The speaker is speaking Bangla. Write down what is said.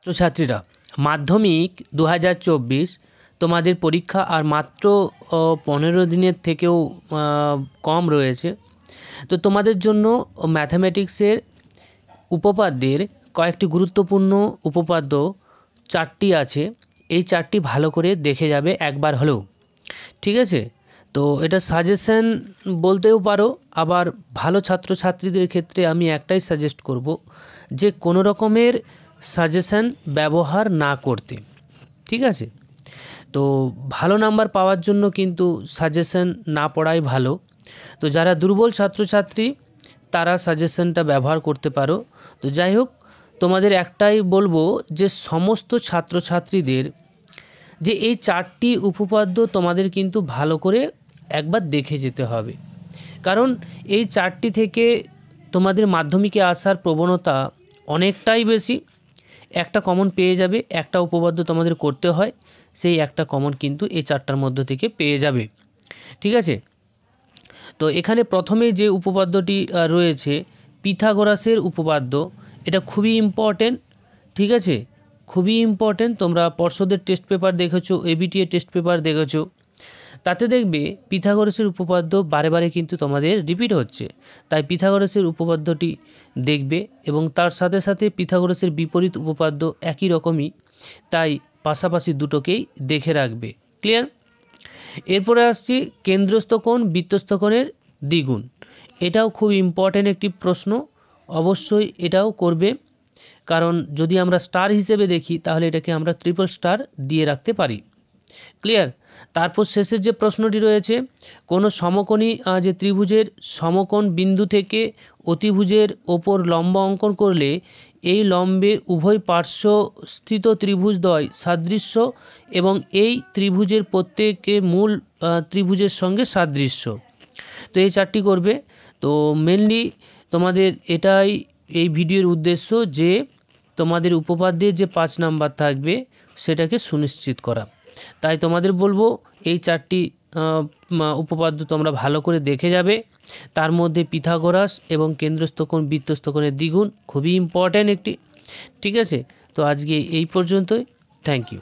ছাত্রছাত্রীরা মাধ্যমিক 2024 তোমাদের পরীক্ষা আর মাত্র 15 দিনের থেকেও কম রয়েছে। তো তোমাদের জন্য ম্যাথামেটিক্সের উপপাদ্যের কয়েকটি গুরুত্বপূর্ণ উপপাদ্য 4টি আছে। এই 4টি ভালো করে দেখে যাবে একবার হলেও, ঠিক আছে? তো এটা সাজেশন বলতেও পারো, আবার ভালো ছাত্রছাত্রীদের ক্ষেত্রে আমি একটাই সাজেস্ট করব যে কোনো রকমের সাজেশন ব্যবহার না করতে, ঠিক আছে? তো ভালো নাম্বার পাওয়ার জন্য কিন্তু সাজেশন না পড়াই ভালো। তো যারা দুর্বল ছাত্রছাত্রী তারা সাজেশনটা ব্যবহার করতে পারো। তো যাই হোক, তোমাদের একটাই বলবো যে সমস্ত ছাত্রছাত্রীদের যে এই 4টি উপপাদ্য তোমাদের কিন্তু ভালো করে একবার দেখে যেতে হবে, কারণ এই 4টি থেকে তোমাদের মাধ্যমিকে আসার প্রবণতা অনেকটাই বেশি। একটা কমন পেয়ে যাবে, একটা উপপাদ্য তোমাদের করতে হয়, সেই একটা কমন কিন্তু এই 4টার মধ্য থেকে পেয়ে যাবে, ঠিক আছে? তো এখানে প্রথমে যে উপপাদ্যটি রয়েছে পিথাগোরাসের উপপাদ্য, এটা খুবই ইম্পর্টেন্ট, ঠিক আছে? খুবই ইম্পর্টেন্ট। তোমরা পর্ষদের টেস্ট পেপার দেখেছো, এবিটিএ টেস্ট পেপার দেখেছো, তাতে দেখবে পিথাগোরাসের উপপাদ্য বারে বারে কিন্তু তোমাদের রিপিট হচ্ছে। তাই পিথাগোরাসের উপপাদ্যটি দেখবে এবং তার সাথে সাথে পিথাগোরাসের বিপরীত উপপাদ্য একই রকমই, তাই পাশাপাশি দুটোকেই দেখে রাখবে। ক্লিয়ার? এরপরে আসছি কেন্দ্রস্থ কোণ বৃত্তস্থ কোণের দ্বিগুণ। এটাও খুব ইম্পর্ট্যান্ট একটি প্রশ্ন, অবশ্যই এটাও করবে, কারণ যদি আমরা স্টার হিসেবে দেখি তাহলে এটাকে আমরা ট্রিপল স্টার দিয়ে রাখতে পারি। ক্লিয়ার? তারপর শেষের যে প্রশ্নটি রয়েছে, কোনো সমকোণী যে ত্রিভুজের সমকোণ বিন্দু থেকে অতিভুজের ওপর লম্ব অঙ্কন করলে এই লম্বের উভয় পার্শ্বস্থিত ত্রিভুজদ্বয় সাদৃশ্য এবং এই ত্রিভুজের প্রত্যেকে মূল ত্রিভুজের সঙ্গে সাদৃশ্য। তো এই 4টি করবে। তো মেনলি তোমাদের এটাই এই ভিডিওর উদ্দেশ্য, যে তোমাদের উপপাদ্যের যে 5 নাম্বার থাকবে সেটাকে সুনিশ্চিত করা। তাই তোমাদের বলবো এই 4টি উপপাদ্য তোমরা ভালো করে দেখে যাবে। তার মধ্যে পিথাগোরাস এবং কেন্দ্রস্থ কোণ বৃত্তস্থ কোণের দ্বিগুণ খুবই ইম্পর্ট্যান্ট একটি, ঠিক আছে? তো আজকে এই পর্যন্তই। Thank you.